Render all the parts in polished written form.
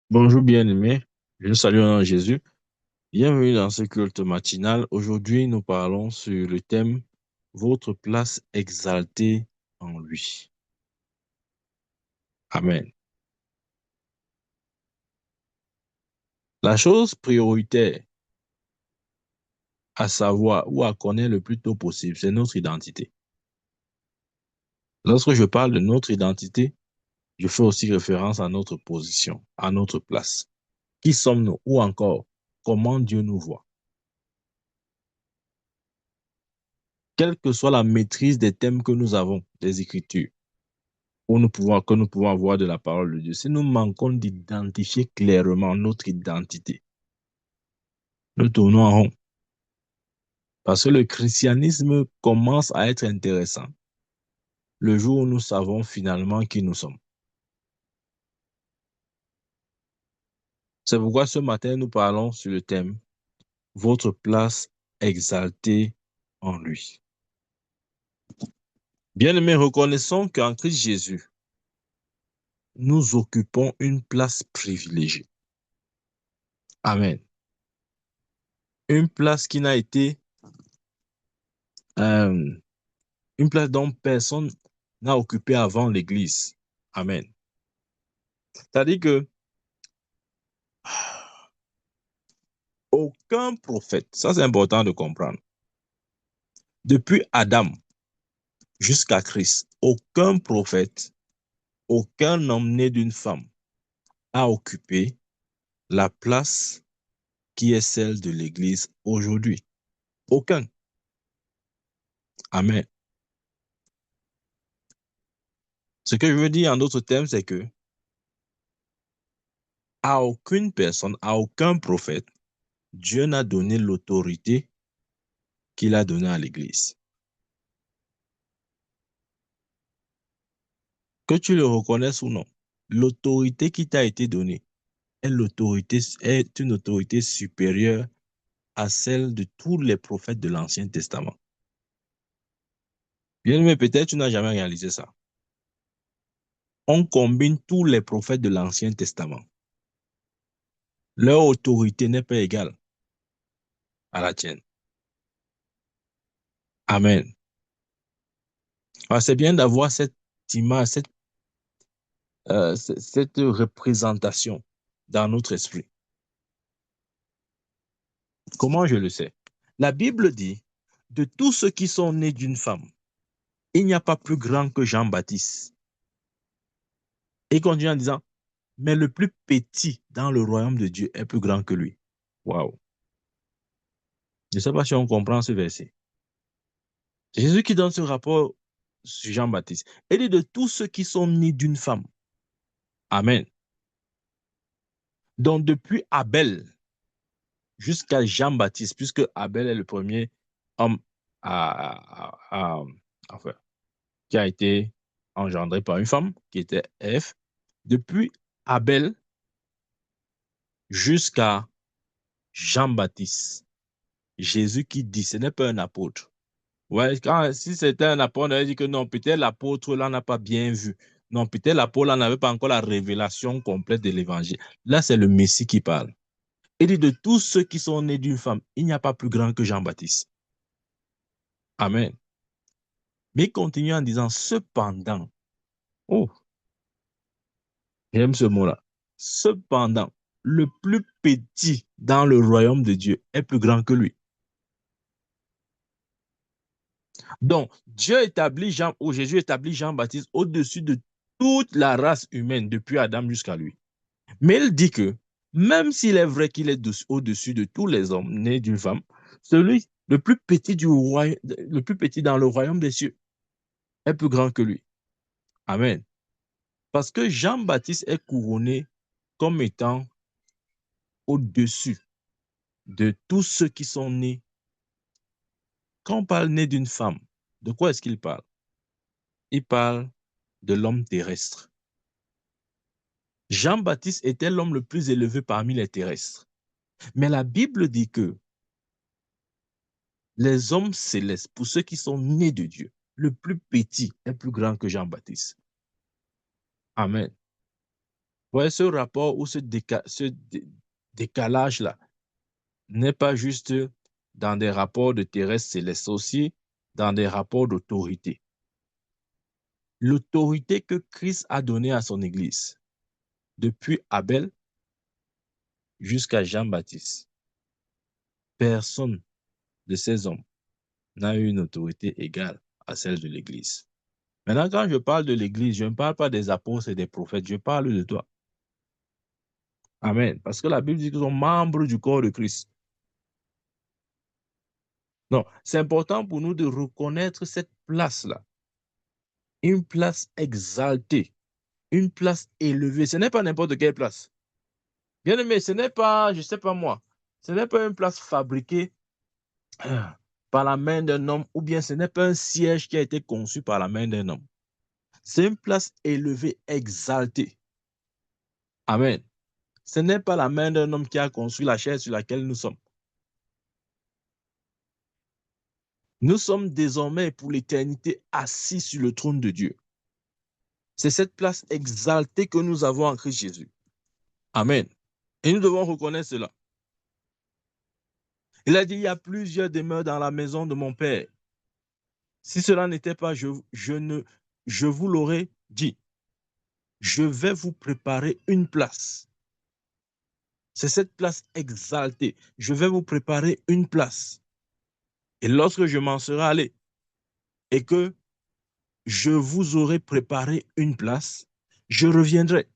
Bonjour bien-aimés, je vous salue en Jésus. Bienvenue dans ce culte matinal. Aujourd'hui, nous parlons sur le thème Votre place exaltée en lui. Amen. La chose prioritaire à savoir ou à connaître le plus tôt possible, c'est notre identité. Lorsque je parle de notre identité, je fais aussi référence à notre position, à notre place. Qui sommes-nous ou encore comment Dieu nous voit? Quelle que soit la maîtrise des thèmes que nous avons des Écritures, que nous pouvons avoir de la parole de Dieu, si nous manquons d'identifier clairement notre identité, nous tournons en rond. Parce que le christianisme commence à être intéressant le jour où nous savons finalement qui nous sommes. C'est pourquoi ce matin, nous parlons sur le thème Votre place exaltée en lui. Bien-aimés, reconnaissons qu'en Christ Jésus, nous occupons une place privilégiée. Amen. Une place qui n'a été euh, une place dont personne n'a occupé avant l'Église. Amen. C'est-à-dire que aucun prophète, ça c'est important de comprendre, depuis Adam jusqu'à Christ, aucun prophète, aucun homme né d'une femme a occupé la place qui est celle de l'Église aujourd'hui. Aucun. Amen. Ce que je veux dire en d'autres termes, c'est que à aucune personne, à aucun prophète, Dieu n'a donné l'autorité qu'il a donnée à l'Église. Que tu le reconnaisses ou non, l'autorité qui t'a été donnée est une autorité supérieure à celle de tous les prophètes de l'Ancien Testament. Bien, mais peut-être tu n'as jamais réalisé ça. On combine tous les prophètes de l'Ancien Testament. Leur autorité n'est pas égale à la tienne. Amen. Alors, c'est bien d'avoir cette image, cette représentation dans notre esprit. Comment je le sais? La Bible dit, de tous ceux qui sont nés d'une femme, il n'y a pas plus grand que Jean-Baptiste. Et il continue en disant, mais le plus petit dans le royaume de Dieu est plus grand que lui. Waouh! Je ne sais pas si on comprend ce verset. C'est Jésus qui donne ce rapport sur Jean-Baptiste. Il dit de tous ceux qui sont nés d'une femme. Amen. Donc depuis Abel jusqu'à Jean-Baptiste, puisque Abel est le premier homme enfin, qui a été engendré par une femme, qui était Ève. Depuis Abel jusqu'à Jean-Baptiste, Jésus qui dit, ce n'est pas un apôtre. Ouais, si c'était un apôtre, on aurait dit que non, peut-être l'apôtre là n'a pas bien vu. Non, peut-être l'apôtre là n'avait pas encore la révélation complète de l'évangile. Là, c'est le Messie qui parle. Il dit de tous ceux qui sont nés d'une femme, il n'y a pas plus grand que Jean-Baptiste. Amen. Mais il continue en disant cependant. Oh, j'aime ce mot-là. Cependant, le plus petit dans le royaume de Dieu est plus grand que lui. Donc, Jésus établit Jean-Baptiste au-dessus de toute la race humaine, depuis Adam jusqu'à lui. Mais il dit que, même s'il est vrai qu'il est au-dessus de tous les hommes nés d'une femme, celui le plus petit dans le royaume des cieux est plus grand que lui. Amen. Parce que Jean-Baptiste est couronné comme étant au-dessus de tous ceux qui sont nés. Quand on parle né d'une femme, de quoi est-ce qu'il parle? Il parle de l'homme terrestre. Jean-Baptiste était l'homme le plus élevé parmi les terrestres. Mais la Bible dit que les hommes célestes, pour ceux qui sont nés de Dieu, le plus petit est plus grand que Jean-Baptiste. Amen. Ouais, ce rapport ou ce décalage-là n'est pas juste dans des rapports de terrestres célestes, aussi dans des rapports d'autorité. L'autorité que Christ a donnée à son Église, depuis Abel jusqu'à Jean-Baptiste, personne de ces hommes n'a eu une autorité égale à celle de l'Église. Maintenant, quand je parle de l'Église, je ne parle pas des apôtres et des prophètes, je parle de toi. Amen. Parce que la Bible dit qu'ils sont membres du corps de Christ. Non, c'est important pour nous de reconnaître cette place-là. Une place exaltée, une place élevée. Ce n'est pas n'importe quelle place. Bien aimé, ce n'est pas, je ne sais pas moi, ce n'est pas une place fabriquée par la main d'un homme ou bien ce n'est pas un siège qui a été conçu par la main d'un homme. C'est une place élevée, exaltée. Amen. Ce n'est pas la main d'un homme qui a construit la chaise sur laquelle nous sommes. Nous sommes désormais pour l'éternité assis sur le trône de Dieu. C'est cette place exaltée que nous avons en Christ Jésus. Amen. Et nous devons reconnaître cela. Il a dit, il y a plusieurs demeures dans la maison de mon Père. Si cela n'était pas, je vous l'aurais dit. Je vais vous préparer une place. C'est cette place exaltée. Je vais vous préparer une place. Et lorsque je m'en serai allé et que je vous aurai préparé une place, je reviendrai.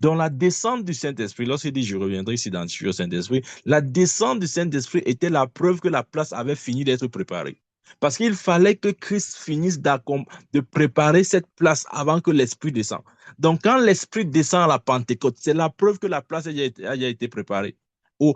Dans la descente du Saint-Esprit, lorsqu'il dit je reviendrai, s'identifie au Saint-Esprit, la descente du Saint-Esprit était la preuve que la place avait fini d'être préparée. Parce qu'il fallait que Christ finisse de préparer cette place avant que l'Esprit descende. Donc, quand l'Esprit descend à la Pentecôte, c'est la preuve que la place a été préparée. Où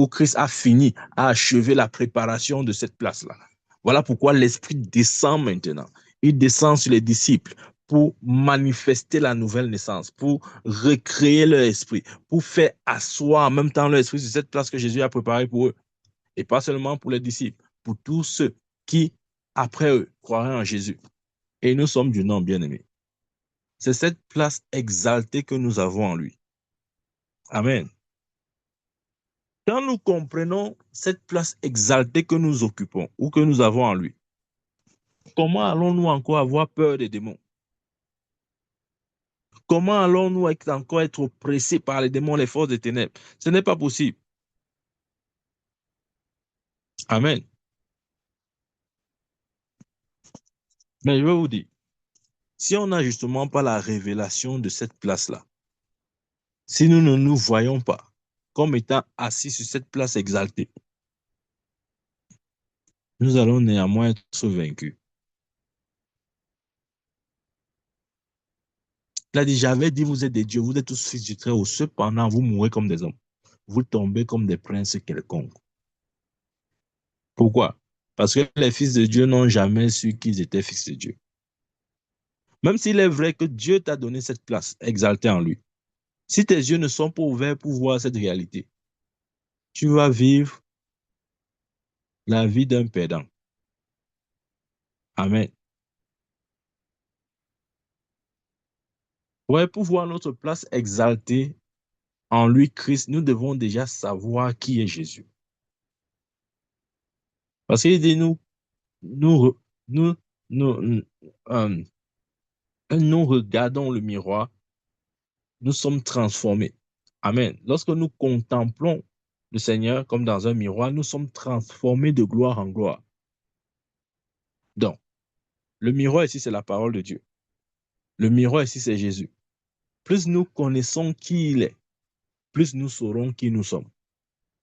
Christ a fini, a achevé la préparation de cette place-là. Voilà pourquoi l'Esprit descend maintenant. Il descend sur les disciples pour manifester la nouvelle naissance, pour recréer leur esprit, pour faire asseoir en même temps leur esprit sur cette place que Jésus a préparée pour eux. Et pas seulement pour les disciples, pour tous ceux qui, après eux, croiraient en Jésus. Et nous sommes du nom bien-aimé. C'est cette place exaltée que nous avons en lui. Amen. Quand nous comprenons cette place exaltée que nous occupons ou que nous avons en lui, comment allons-nous encore avoir peur des démons? Comment allons-nous encore être oppressés par les démons, les forces des ténèbres? Ce n'est pas possible. Amen. Mais je vais vous dire, si on n'a justement pas la révélation de cette place-là, si nous ne nous voyons pas comme étant assis sur cette place exaltée, nous allons néanmoins être vaincus. Il a dit, j'avais dit, vous êtes des dieux, vous êtes tous fils du Très-Haut, cependant, vous mourrez comme des hommes. Vous tombez comme des princes quelconques. Pourquoi? Parce que les fils de Dieu n'ont jamais su qu'ils étaient fils de Dieu. Même s'il est vrai que Dieu t'a donné cette place exaltée en lui, si tes yeux ne sont pas ouverts pour voir cette réalité, tu vas vivre la vie d'un perdant. Amen. Ouais, pour voir notre place exaltée en lui, Christ, nous devons déjà savoir qui est Jésus. Parce qu'il dit, nous, nous, nous, euh, nous regardons le miroir, nous sommes transformés. Amen. Lorsque nous contemplons le Seigneur comme dans un miroir, nous sommes transformés de gloire en gloire. Donc, le miroir ici, c'est la parole de Dieu. Le miroir ici, c'est Jésus. Plus nous connaissons qui il est, plus nous saurons qui nous sommes.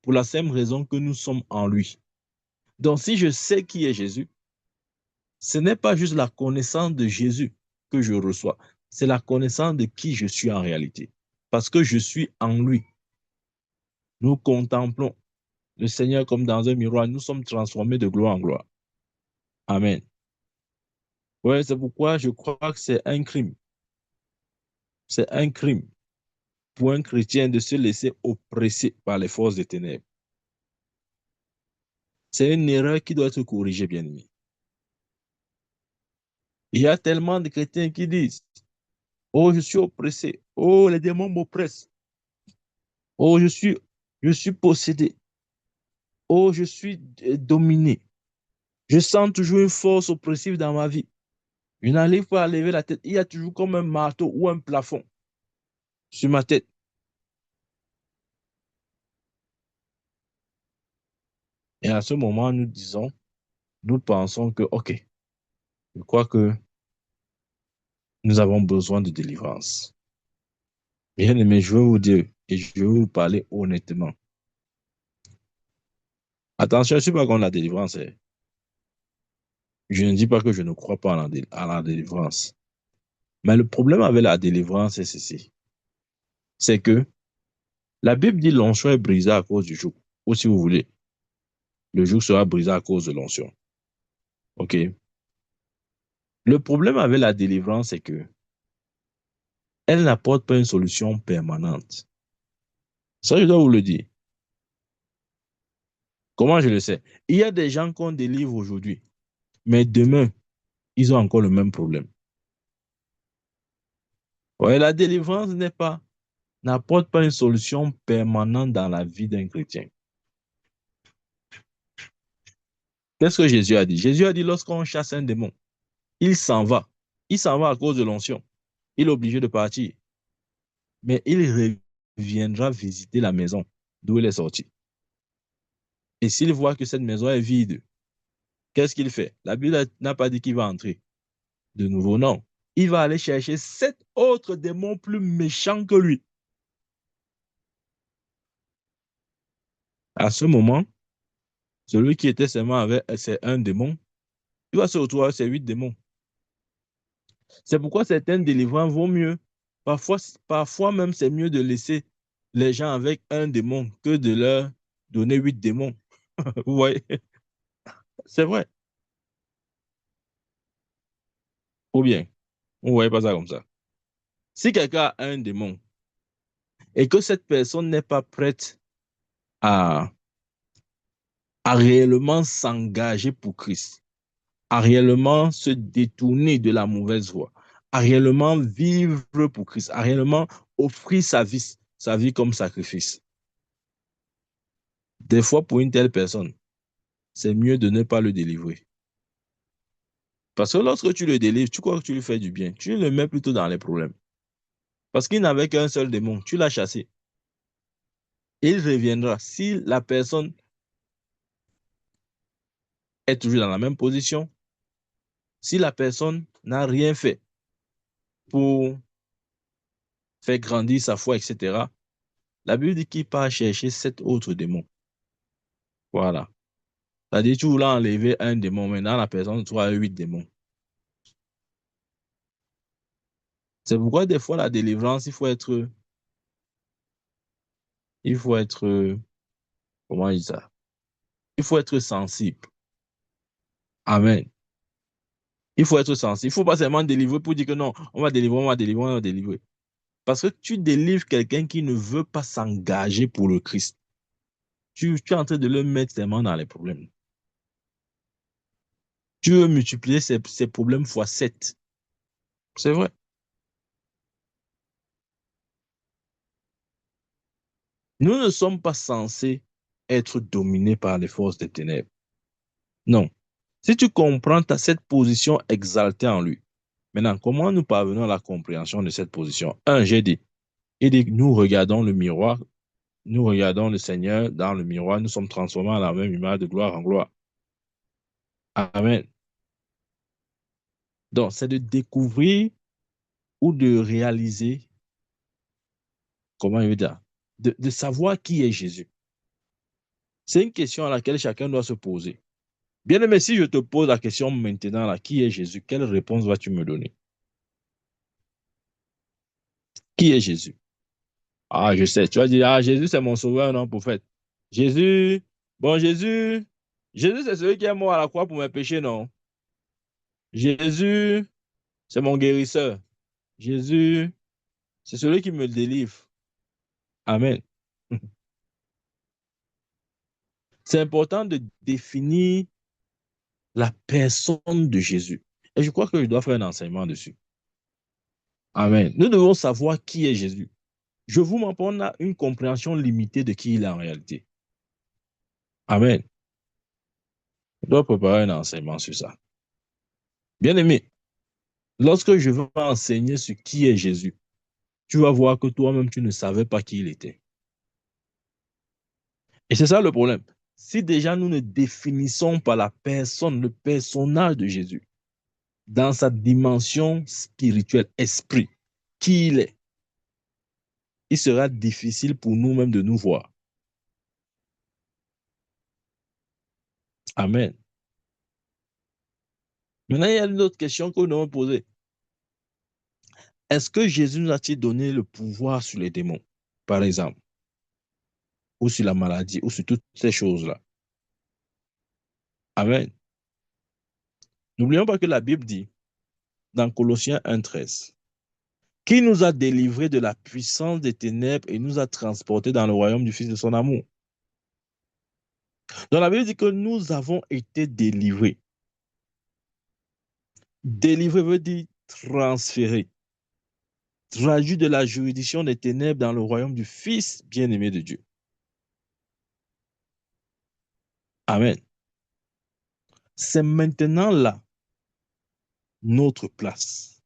Pour la simple raison que nous sommes en lui. Donc, si je sais qui est Jésus, ce n'est pas juste la connaissance de Jésus que je reçois, c'est la connaissance de qui je suis en réalité. Parce que je suis en lui. Nous contemplons le Seigneur comme dans un miroir. Nous sommes transformés de gloire en gloire. Amen. Ouais, c'est pourquoi je crois que c'est un crime. C'est un crime pour un chrétien de se laisser oppresser par les forces des ténèbres. C'est une erreur qui doit être corrigée, bien aimé. Il y a tellement de chrétiens qui disent, Oh, je suis oppressé. Oh, les démons m'oppressent. Oh, je suis possédé. Oh, je suis dominé. Je sens toujours une force oppressive dans ma vie. Je n'arrive pas à lever la tête. Il y a toujours comme un marteau ou un plafond sur ma tête. Et à ce moment, nous pensons que, OK, je crois que nous avons besoin de délivrance. Bien aimé, je veux vous dire et je veux vous parler honnêtement. Attention, je ne suis pas contre la délivrance, hein. Je ne dis pas que je ne crois pas à la délivrance. Mais le problème avec la délivrance, c'est ceci. C'est que la Bible dit l'onction est brisée à cause du joug. Ou si vous voulez, le joug sera brisé à cause de l'onction. OK? Le problème avec la délivrance, c'est que elle n'apporte pas une solution permanente. Ça, je dois vous le dire. Comment je le sais? Il y a des gens qu'on délivre aujourd'hui, mais demain, ils ont encore le même problème. Ouais, la délivrance n'apporte pas une solution permanente dans la vie d'un chrétien. Qu'est-ce que Jésus a dit? Jésus a dit lorsqu'on chasse un démon, il s'en va. Il s'en va à cause de l'onction. Il est obligé de partir. Mais il reviendra visiter la maison d'où il est sorti. Et s'il voit que cette maison est vide, qu'est-ce qu'il fait? La Bible n'a pas dit qu'il va entrer de nouveau, non. Il va aller chercher 7 autres démons plus méchants que lui. À ce moment, celui qui était seulement avec un démon, il va se retrouver avec ses 8 démons. C'est pourquoi certains délivrants vont mieux. Parfois même, c'est mieux de laisser les gens avec un démon que de leur donner 8 démons. Vous voyez? C'est vrai. Ou bien, vous ne voyez pas ça comme ça. Si quelqu'un a un démon et que cette personne n'est pas prête à, à réellement s'engager pour Christ, à réellement se détourner de la mauvaise voie, à réellement vivre pour Christ, à réellement offrir sa vie comme sacrifice. Des fois, pour une telle personne, c'est mieux de ne pas le délivrer. Parce que lorsque tu le délivres, tu crois que tu lui fais du bien. Tu le mets plutôt dans les problèmes. Parce qu'il n'avait qu'un seul démon. Tu l'as chassé. Il reviendra. Si la personne est toujours dans la même position, si la personne n'a rien fait pour faire grandir sa foi, etc., la Bible dit qu'il part chercher 7 autres démons. Voilà. C'est-à-dire, tu voulais enlever un démon, maintenant la personne trouve 8 démons. C'est pourquoi des fois, la délivrance, il faut être, comment dire ça? Il faut être sensible. Amen. Il faut être sensible. Il ne faut pas seulement délivrer pour dire que non, on va délivrer, on va délivrer, on va délivrer. Parce que tu délivres quelqu'un qui ne veut pas s'engager pour le Christ. Tu es en train de le mettre seulement dans les problèmes. Tu veux multiplier ces problèmes fois 7. C'est vrai. Nous ne sommes pas censés être dominés par les forces des ténèbres. Non. Si tu comprends cette position exaltée en lui, maintenant, comment nous parvenons à la compréhension de cette position? J'ai dit, nous regardons le miroir, nous regardons le Seigneur dans le miroir, nous sommes transformés à la même image de gloire en gloire. Amen. Donc, c'est de découvrir ou de réaliser, comment il veut dire, de savoir qui est Jésus. C'est une question à laquelle chacun doit se poser. Bien aimé, si je te pose la question maintenant, là, qui est Jésus, quelle réponse vas-tu me donner? Qui est Jésus? Ah, je sais. Tu vas dire, ah, Jésus, c'est mon sauveur, non, prophète. Jésus, bon, Jésus, c'est celui qui est mort à la croix pour mes péchés, non? Jésus, c'est mon guérisseur. Jésus, c'est celui qui me délivre. Amen. C'est important de définir la personne de Jésus. Et je crois que je dois faire un enseignement dessus. Amen. Nous devons savoir qui est Jésus. Je vous m'en on a une compréhension limitée de qui il est en réalité. Amen. Je dois préparer un enseignement sur ça. Bien aimé, lorsque je vais enseigner sur qui est Jésus, tu vas voir que toi-même, tu ne savais pas qui il était. Et c'est ça le problème. Si déjà nous ne définissons pas la personne, le personnage de Jésus, dans sa dimension spirituelle, esprit, qui il est, il sera difficile pour nous-mêmes de nous voir. Amen. Maintenant, il y a une autre question que nous devons poser. Est-ce que Jésus nous a-t-il donné le pouvoir sur les démons, par exemple, ou sur la maladie, ou sur toutes ces choses-là? Amen. N'oublions pas que la Bible dit, dans Colossiens 1,13, qui nous a délivrés de la puissance des ténèbres et nous a transportés dans le royaume du Fils de son amour. Donc la Bible dit que nous avons été délivrés. Délivré veut dire transféré, traduit de la juridiction des ténèbres dans le royaume du Fils bien-aimé de Dieu. Amen. C'est maintenant là notre place.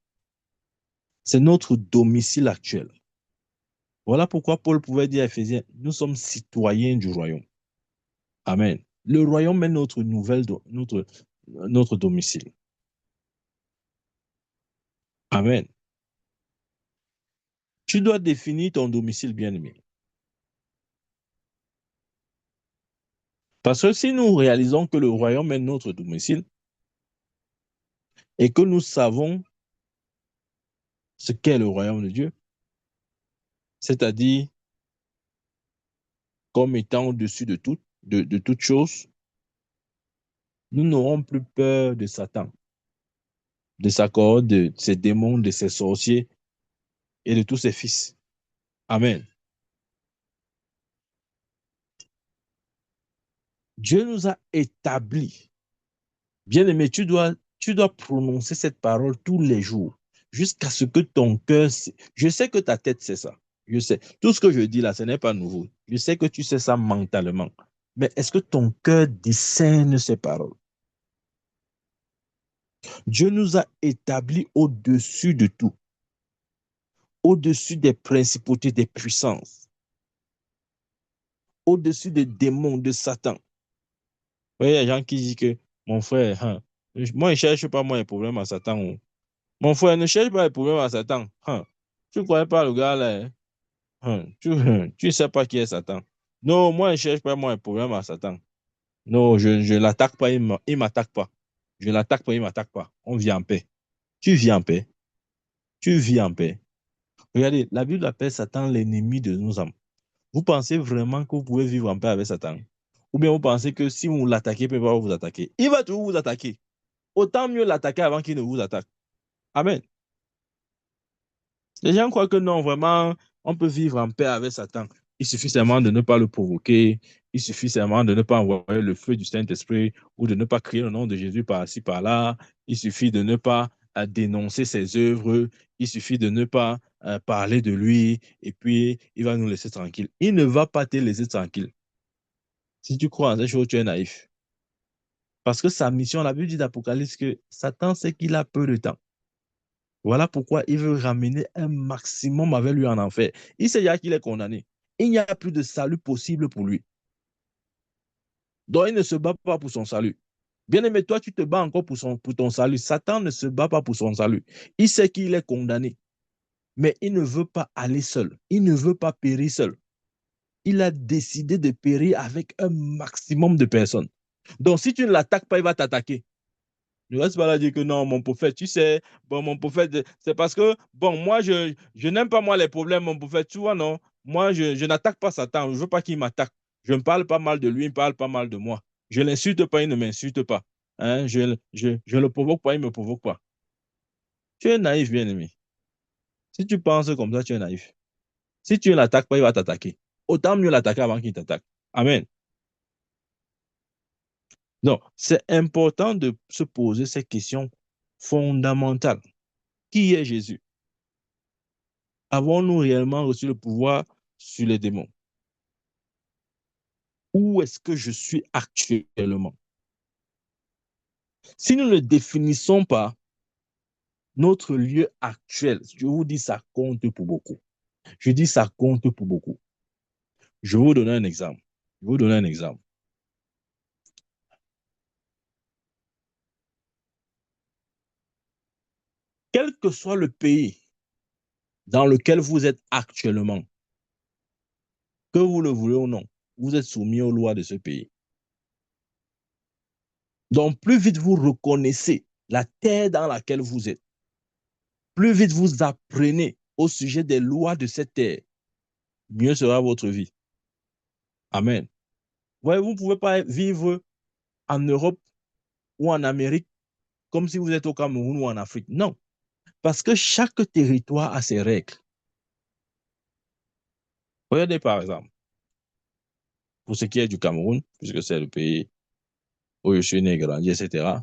C'est notre domicile actuel. Voilà pourquoi Paul pouvait dire à Éphésiens, nous sommes citoyens du royaume. Amen. Le royaume est notre notre domicile. Amen. Tu dois définir ton domicile bien-aimé. Parce que si nous réalisons que le royaume est notre domicile et que nous savons ce qu'est le royaume de Dieu, c'est-à-dire comme étant au-dessus de toute chose, nous n'aurons plus peur de Satan, de sa cohorte, de ses démons, de ses sorciers et de tous ses fils. Amen. Dieu nous a établis. Bien-aimé, tu dois prononcer cette parole tous les jours jusqu'à ce que ton cœur... Je sais que ta tête sait ça. Je sais. Tout ce que je dis là, ce n'est pas nouveau. Je sais que tu sais ça mentalement. Mais est-ce que ton cœur discerne ces paroles? Dieu nous a établis au-dessus de tout, au-dessus des principautés, des puissances, au-dessus des démons, de Satan. Vous voyez, il y a des gens qui disent que mon frère, moi, je ne cherche pas moi, les problèmes à Satan. Mon frère, ne cherche pas les problèmes à Satan. Tu ne connais pas le gars là. Tu ne sais pas qui est Satan. Non, moi, je ne cherche pas moi les problèmes à Satan. Non, je ne l'attaque pas, il ne m'attaque pas. Je ne l'attaque pas, il ne m'attaque pas. On vit en paix. Tu vis en paix. Tu vis en paix. Regardez, la Bible appelle Satan l'ennemi de nos âmes. Vous pensez vraiment que vous pouvez vivre en paix avec Satan? Ou bien vous pensez que si vous l'attaquez, il ne peut pas vous attaquer? Il va toujours vous attaquer. Autant mieux l'attaquer avant qu'il ne vous attaque. Amen. Les gens croient que non, vraiment, on peut vivre en paix avec Satan. Il suffit seulement de ne pas le provoquer. Il suffit seulement de ne pas envoyer le feu du Saint-Esprit ou de ne pas crier le nom de Jésus par-ci, par-là. Il suffit de ne pas dénoncer ses œuvres. Il suffit de ne pas parler de lui et puis il va nous laisser tranquilles. Il ne va pas te laisser tranquille. Si tu crois en ces choses, tu es naïf. Parce que sa mission, la Bible dit d'Apocalypse que Satan sait qu'il a peu de temps. Voilà pourquoi il veut ramener un maximum avec lui en enfer. Il sait déjà qu'il est condamné. Il n'y a plus de salut possible pour lui. Donc, il ne se bat pas pour son salut. Bien aimé, toi, tu te bats encore pour ton salut. Satan ne se bat pas pour son salut. Il sait qu'il est condamné, mais il ne veut pas aller seul. Il ne veut pas périr seul. Il a décidé de périr avec un maximum de personnes. Donc, si tu ne l'attaques pas, il va t'attaquer. Ne reste pas là dire que non, mon prophète, tu sais, bon, mon prophète, c'est parce que, bon, moi, je n'aime pas, moi, les problèmes, mon prophète, tu vois, non? Moi, je n'attaque pas Satan, je ne veux pas qu'il m'attaque. Je ne parle pas mal de lui, il ne parle pas mal de moi. Je ne l'insulte pas, il ne m'insulte pas. Hein? Je ne le provoque pas, il ne me provoque pas. Tu es naïf, bien-aimé. Si tu penses comme ça, tu es naïf. Si tu ne l'attaques pas, il va t'attaquer. Autant mieux l'attaquer avant qu'il t'attaque. Amen. Donc, c'est important de se poser ces questions fondamentales. Qui est Jésus? Avons-nous réellement reçu le pouvoir sur les démons? Où est-ce que je suis actuellement? Si nous ne définissons pas notre lieu actuel, je vous dis, ça compte pour beaucoup. Je dis, ça compte pour beaucoup. Je vais vous donner un exemple. Je vais vous donner un exemple. Quel que soit le pays dans lequel vous êtes actuellement, que vous le voulez ou non, vous êtes soumis aux lois de ce pays. Donc, plus vite vous reconnaissez la terre dans laquelle vous êtes, plus vite vous apprenez au sujet des lois de cette terre, mieux sera votre vie. Amen. Ouais, vous ne pouvez pas vivre en Europe ou en Amérique comme si vous êtes au Cameroun ou en Afrique. Non, parce que chaque territoire a ses règles. Regardez par exemple, pour ce qui est du Cameroun, puisque c'est le pays où je suis né, grandi, etc.,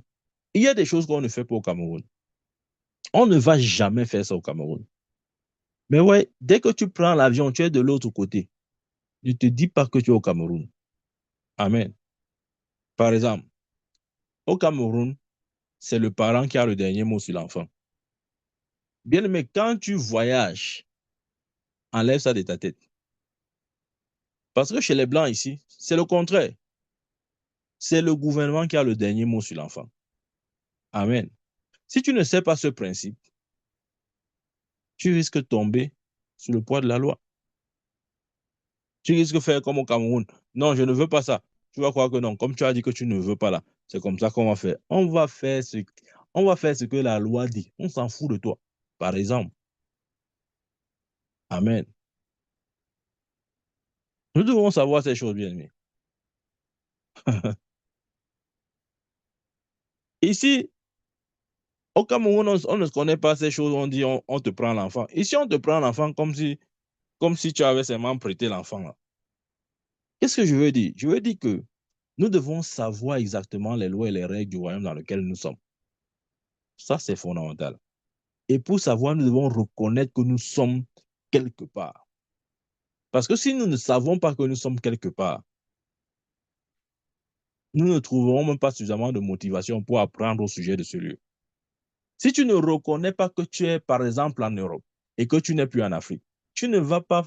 il y a des choses qu'on ne fait pas au Cameroun. On ne va jamais faire ça au Cameroun. Mais ouais, dès que tu prends l'avion, tu es de l'autre côté. Ne te dis pas que tu es au Cameroun. Amen. Par exemple, au Cameroun, c'est le parent qui a le dernier mot sur l'enfant. Bien aimé, quand tu voyages, enlève ça de ta tête. Parce que chez les Blancs ici, c'est le contraire. C'est le gouvernement qui a le dernier mot sur l'enfant. Amen. Si tu ne sais pas ce principe, tu risques de tomber sur le poids de la loi. Tu risques de faire comme au Cameroun. Non, je ne veux pas ça. Tu vas croire que non. Comme tu as dit que tu ne veux pas là, c'est comme ça qu'on va faire. On va faire ce que la loi dit. On s'en fout de toi. Par exemple. Amen. Nous devons savoir ces choses bien aimées. Ici, au Cameroun, on ne connaît pas ces choses. On dit on te prend l'enfant. Ici, on te prend l'enfant comme si tu avais seulement prêté l'enfant là. Qu'est-ce que je veux dire? Je veux dire que nous devons savoir exactement les lois et les règles du royaume dans lequel nous sommes. Ça, c'est fondamental. Et pour savoir, nous devons reconnaître que nous sommes quelque part. Parce que si nous ne savons pas que nous sommes quelque part, nous ne trouverons même pas suffisamment de motivation pour apprendre au sujet de ce lieu. Si tu ne reconnais pas que tu es, par exemple, en Europe et que tu n'es plus en Afrique, tu ne vas pas,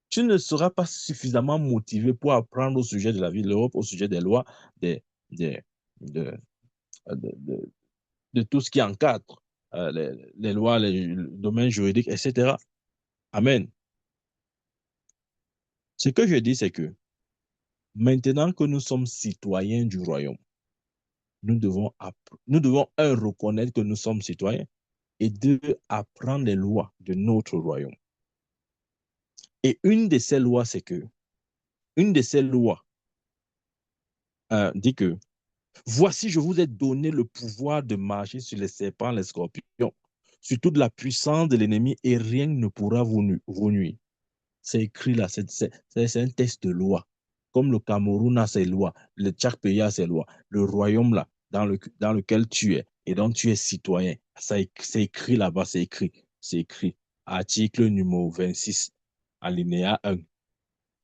tu ne seras pas suffisamment motivé pour apprendre au sujet de la vie de l'Europe, au sujet des lois, des, des, de, de, de tout ce qui encadre les lois, le domaine juridique, etc. Amen. Ce que je dis, c'est que maintenant que nous sommes citoyens du royaume, nous devons, un, reconnaître que nous sommes citoyens et deux, apprendre les lois de notre royaume. Et une de ces lois dit que, voici, je vous ai donné le pouvoir de marcher sur les serpents, les scorpions, sur toute la puissance de l'ennemi et rien ne pourra vous nuire. C'est écrit là, c'est un texte de loi. Comme le Cameroun a ses lois, le chaque pays a ses lois. Le royaume là, dans lequel tu es et dont tu es citoyen, c'est écrit là-bas, c'est écrit. C'est écrit. Article numéro 26, alinéa 1.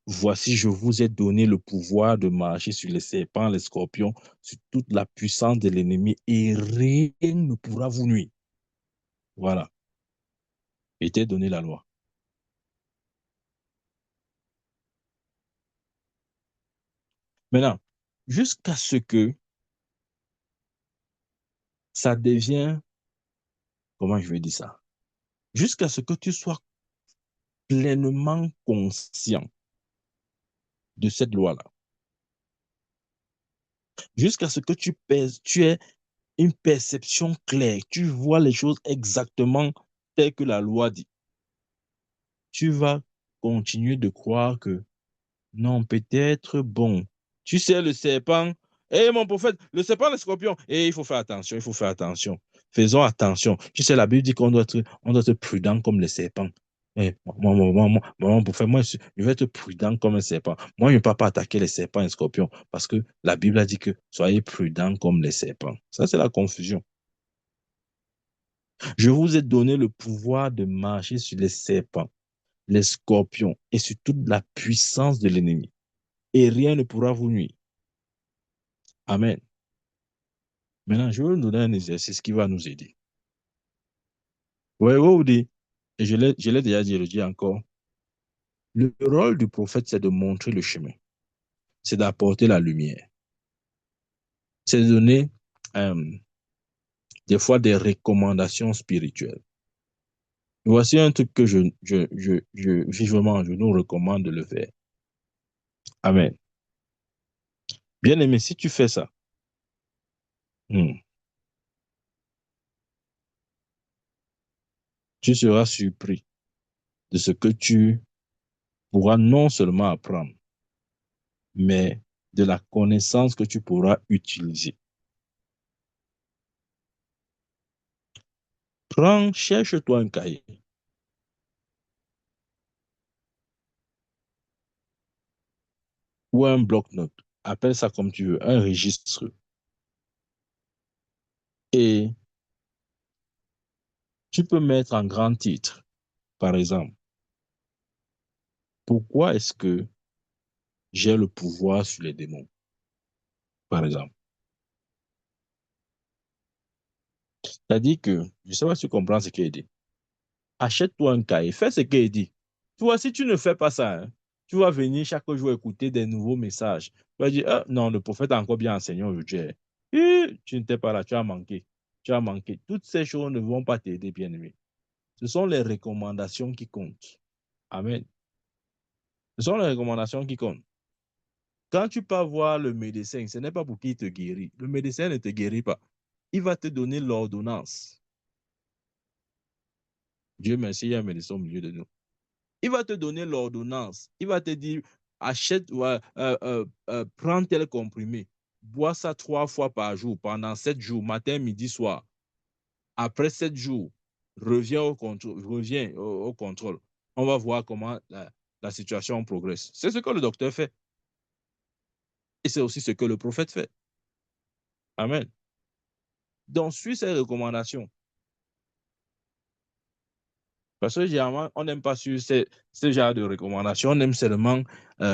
Voici, je vous ai donné le pouvoir de marcher sur les serpents, les scorpions, sur toute la puissance de l'ennemi et rien ne pourra vous nuire. Voilà. Et t'ai donné la loi. Maintenant, jusqu'à ce que ça devienne, comment je vais dire ça? Jusqu'à ce que tu sois pleinement conscient de cette loi-là. Jusqu'à ce que tu aies une perception claire, tu vois les choses exactement telles que la loi dit. Tu vas continuer de croire que non, peut-être bon. Tu sais, le serpent, hé mon prophète, le serpent, le scorpion, et il faut faire attention, il faut faire attention. Faisons attention. Tu sais, la Bible dit on doit être prudent comme les serpents. Eh, mon prophète, moi, je vais être prudent comme un serpent. Moi, je ne peux pas attaquer les serpents et les scorpions parce que la Bible a dit que soyez prudent comme les serpents. Ça, c'est la confusion. Je vous ai donné le pouvoir de marcher sur les serpents, les scorpions et sur toute la puissance de l'ennemi. Et rien ne pourra vous nuire. Amen. Maintenant, je vais vous donner un exercice qui va nous aider. Ouais, ouais, vous dites, et je l'ai déjà dit, je le dis encore, le rôle du prophète, c'est de montrer le chemin, c'est d'apporter la lumière, c'est de donner euh, des fois des recommandations spirituelles. Voici un truc que vivement, je nous recommande de le faire. Amen. Bien aimé, si tu fais ça, hmm, tu seras surpris de ce que tu pourras non seulement apprendre, mais de la connaissance que tu pourras utiliser. Prends, cherche-toi un cahier ou un bloc-notes, appelle ça comme tu veux, un registre. Et tu peux mettre en grand titre, par exemple, pourquoi est-ce que j'ai le pouvoir sur les démons, par exemple. C'est-à-dire que, je ne sais pas si tu comprends ce qu'il dit. Achète-toi un cahier, fais ce qu'il dit. Tu vois, si tu ne fais pas ça, hein, tu vas venir chaque jour écouter des nouveaux messages. Tu vas dire, ah, non, le prophète a encore bien enseigné aujourd'hui. Tu n'étais pas là, tu as manqué. Tu as manqué. Toutes ces choses ne vont pas t'aider, bien-aimé. Ce sont les recommandations qui comptent. Amen. Ce sont les recommandations qui comptent. Quand tu pars voir le médecin, ce n'est pas pour qu'il te guérit. Le médecin ne te guérit pas. Il va te donner l'ordonnance. Dieu merci, il y a un médecin au milieu de nous. Il va te donner l'ordonnance. Il va te dire, achète, prends tel comprimé. Bois ça 3 fois par jour pendant 7 jours, matin, midi, soir. Après 7 jours, reviens au contrôle. On va voir comment la situation progresse. C'est ce que le docteur fait. Et c'est aussi ce que le prophète fait. Amen. Donc, suis ces recommandations. Parce que généralement, on n'aime pas suivre ce genre de recommandations. On aime seulement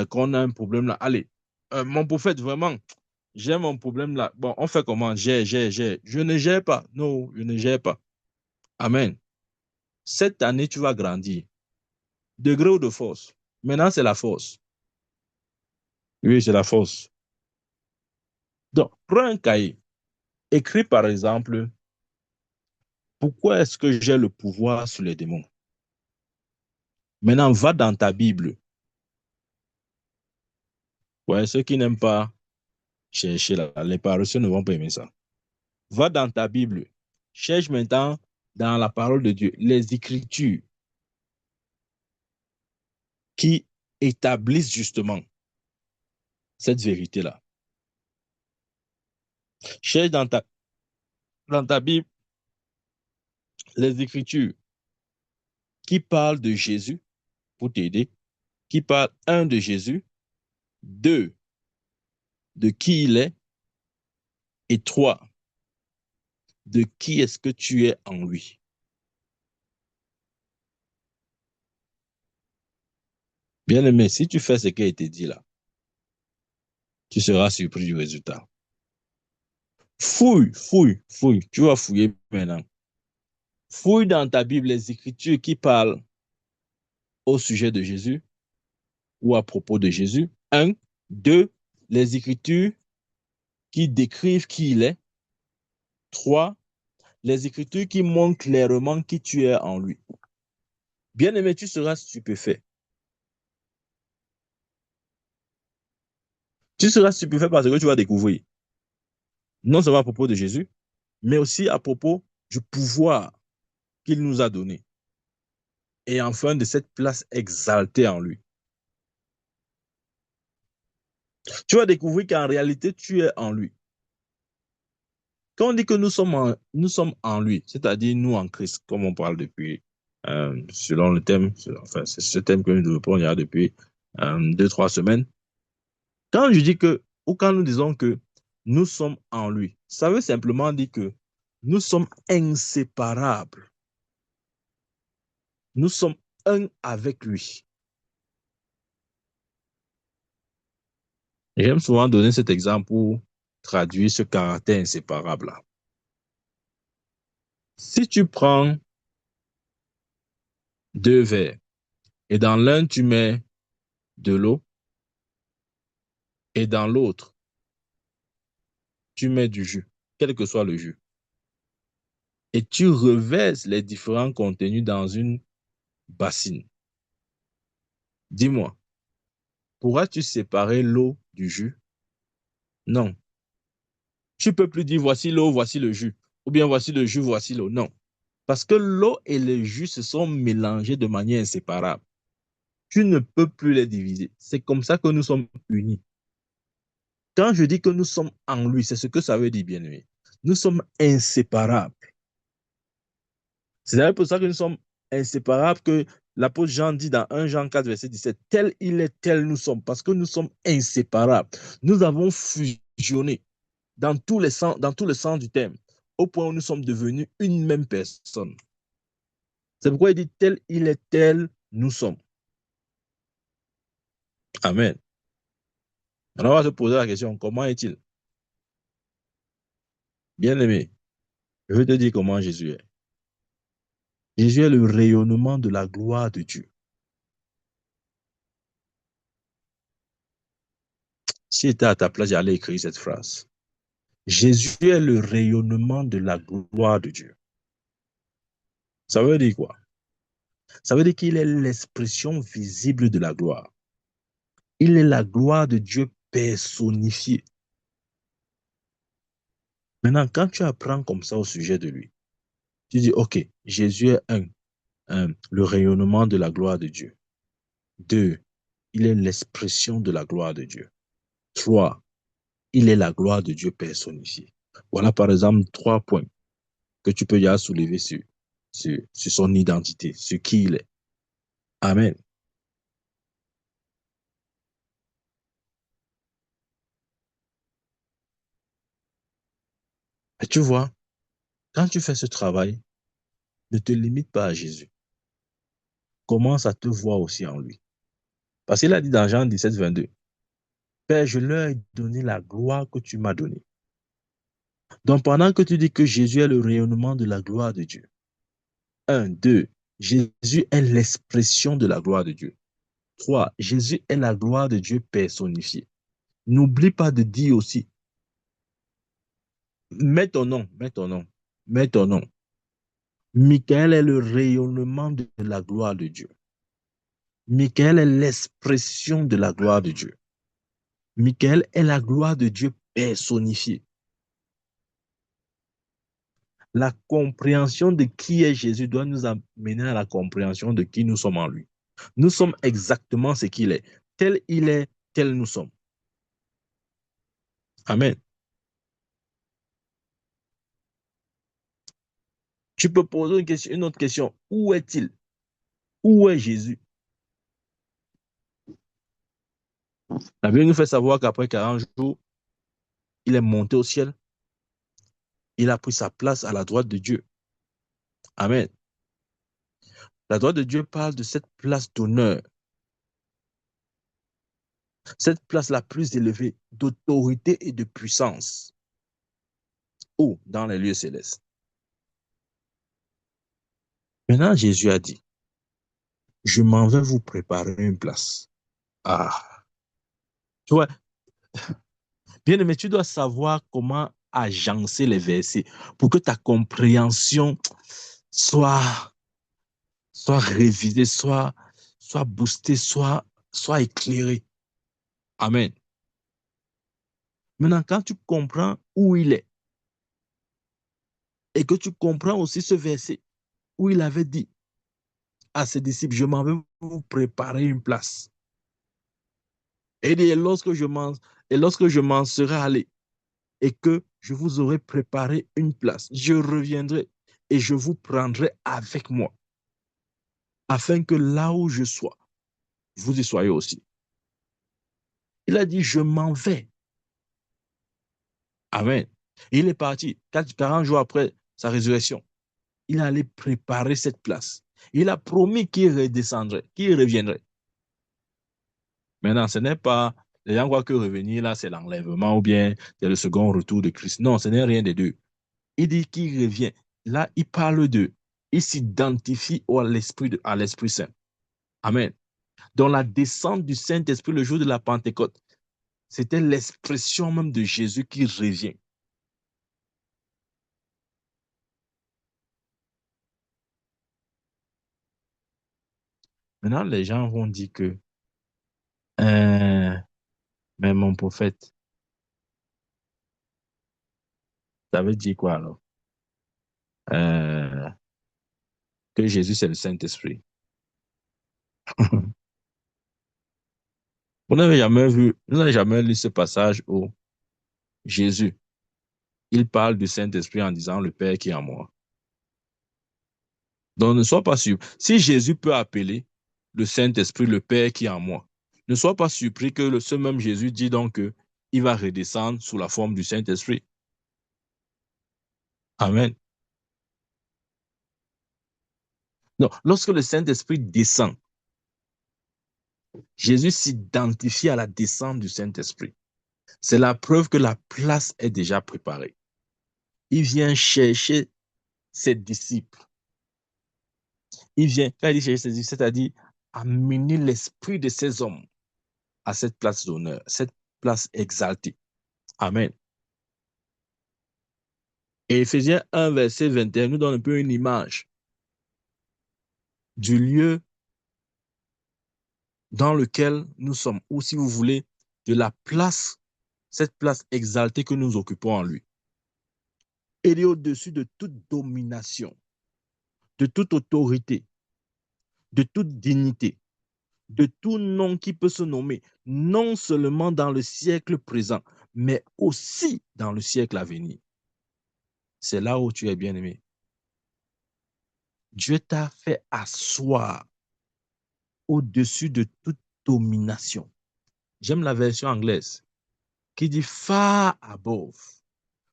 qu'on a un problème là. Allez, mon prophète, vraiment, j'ai mon problème là. Bon, on fait comment? J'ai. Je ne gère pas. Non, je ne gère pas. Amen. Cette année, tu vas grandir. Degré ou de force. Maintenant, c'est la force. Oui, c'est la force. Donc, prends un cahier. Écris par exemple, pourquoi est-ce que j'ai le pouvoir sur les démons? Maintenant, va dans ta Bible. Ouais, ceux qui n'aiment pas chercher là, les paresseux ne vont pas aimer ça. Va dans ta Bible. Cherche maintenant dans la parole de Dieu les écritures qui établissent justement cette vérité-là. Cherche dans ta Bible les écritures qui parlent de Jésus pour t'aider, qui parlent, un, de Jésus, deux, de qui il est, et trois, de qui est-ce que tu es en lui. Bien aimé, si tu fais ce qui a été dit là, tu seras surpris du résultat. Fouille, fouille, fouille. Tu vas fouiller maintenant. Fouille dans ta Bible les écritures qui parlent au sujet de Jésus ou à propos de Jésus. Un. Deux, les écritures qui décrivent qui il est. Trois, les écritures qui montrent clairement qui tu es en lui. Bien aimé, tu seras stupéfait. Tu seras stupéfait parce que tu vas découvrir, non seulement à propos de Jésus, mais aussi à propos du pouvoir qu'il nous a donné. Et enfin, de cette place exaltée en lui. Tu vas découvrir qu'en réalité, tu es en lui. Quand on dit que nous sommes en lui, c'est-à-dire nous en Christ, comme on parle depuis, selon le thème, enfin, c'est ce thème que nous développons il y a depuis 2, 3 semaines. Quand je dis que, ou quand nous disons que nous sommes en lui, ça veut simplement dire que Nous sommes inséparables. Nous sommes un avec lui. J'aime souvent donner cet exemple pour traduire ce caractère inséparable-là. Si tu prends deux verres et dans l'un tu mets de l'eau et dans l'autre tu mets du jus, quel que soit le jus, et tu reverses les différents contenus dans une bassine, dis-moi, pourras-tu séparer l'eau du jus? Non. Tu ne peux plus dire voici l'eau, voici le jus, ou bien voici le jus, voici l'eau. Non. Parce que l'eau et le jus se sont mélangés de manière inséparable. Tu ne peux plus les diviser. C'est comme ça que nous sommes unis. Quand je dis que nous sommes en lui, c'est ce que ça veut dire, bien-aimé. Nous sommes inséparables. C'est d'ailleurs pour ça que nous sommes inséparables, que l'apôtre Jean dit dans 1 Jean 4, verset 17, tel il est, tel nous sommes, parce que nous sommes inséparables. Nous avons fusionné dans tous les sens du terme, au point où nous sommes devenus une même personne. C'est pourquoi il dit tel il est, tel nous sommes. Amen. Alors on va se poser la question, comment est-il? Bien-aimé, je vais te dire comment Jésus est. Jésus est le rayonnement de la gloire de Dieu. Si j'étais à ta place, j'allais écrire cette phrase. Jésus est le rayonnement de la gloire de Dieu. Ça veut dire quoi? Ça veut dire qu'il est l'expression visible de la gloire. Il est la gloire de Dieu personnifiée. Maintenant, quand tu apprends comme ça au sujet de lui, tu dis, OK, Jésus est le rayonnement de la gloire de Dieu. 2, il est l'expression de la gloire de Dieu. 3, il est la gloire de Dieu personnifiée. Voilà par exemple 3 points que tu peux déjà soulever sur son identité, sur qui il est. Amen. Et tu vois, quand tu fais ce travail, ne te limite pas à Jésus. Commence à te voir aussi en lui. Parce qu'il a dit dans Jean 17, 22, Père, je leur ai donné la gloire que tu m'as donnée. Donc pendant que tu dis que Jésus est le rayonnement de la gloire de Dieu, 1, 2, Jésus est l'expression de la gloire de Dieu. 3, Jésus est la gloire de Dieu personnifiée. N'oublie pas de dire aussi, mets ton nom, mets ton nom, mets ton nom. Michael est le rayonnement de la gloire de Dieu. Michael est l'expression de la gloire de Dieu. Michael est la gloire de Dieu personnifiée. La compréhension de qui est Jésus doit nous amener à la compréhension de qui nous sommes en lui. Nous sommes exactement ce qu'il est. Tel il est, tel nous sommes. Amen. Tu peux poser une autre question. Où est-il? Où est Jésus? La Bible nous fait savoir qu'après 40 jours, il est monté au ciel. Il a pris sa place à la droite de Dieu. Amen. La droite de Dieu parle de cette place d'honneur, cette place la plus élevée d'autorité et de puissance. Où? Dans les lieux célestes. Maintenant, Jésus a dit, je m'en vais vous préparer une place. Ah, tu vois, bien aimé, tu dois savoir comment agencer les versets pour que ta compréhension soit, soit révisée, soit boostée, soit éclairée. Amen. Maintenant, quand tu comprends où il est et que tu comprends aussi ce verset où il avait dit à ses disciples, je m'en vais vous préparer une place. Et lorsque je m'en serai allé et que je vous aurai préparé une place, je reviendrai et je vous prendrai avec moi, afin que là où je sois, vous y soyez aussi. Il a dit, je m'en vais. Amen. Il est parti. 40 jours après, sa résurrection. Il allait préparer cette place. Il a promis qu'il redescendrait, qu'il reviendrait. Maintenant, ce n'est pas, les gens croient que revenir là, c'est l'enlèvement ou bien c'est le second retour de Christ. Non, ce n'est rien des deux. Il dit qu'il revient. Là, il parle de, il s'identifie à l'Esprit Saint. Amen. Dans la descente du Saint-Esprit le jour de la Pentecôte, c'était l'expression même de Jésus qui revient. Maintenant, les gens vont dire que, mais mon prophète, ça veut dire quoi alors? Euh, que Jésus, c'est le Saint-Esprit. Vous n'avez jamais lu ce passage où Jésus, il parle du Saint-Esprit en disant le Père qui est en moi. Donc, ne sois pas sûr. Si Jésus peut appeler le Saint-Esprit le Père qui est en moi, ne sois pas surpris que ce même Jésus dit donc qu'il va redescendre sous la forme du Saint-Esprit. Amen. Non, lorsque le Saint-Esprit descend, Jésus s'identifie à la descente du Saint-Esprit. C'est la preuve que la place est déjà préparée. Il vient chercher ses disciples. Il vient, quand il dit chercher ses disciples, c'est-à-dire amener l'esprit de ces hommes à cette place d'honneur, cette place exaltée. Amen. Et Éphésiens 1, verset 21 nous donne un peu une image du lieu dans lequel nous sommes, ou si vous voulez, de la place, cette place exaltée que nous occupons en lui. Il est au-dessus de toute domination, de toute autorité, de toute dignité, de tout nom qui peut se nommer, non seulement dans le siècle présent, mais aussi dans le siècle à venir. C'est là où tu es bien-aimé. Dieu t'a fait asseoir au-dessus de toute domination. J'aime la version anglaise qui dit far above.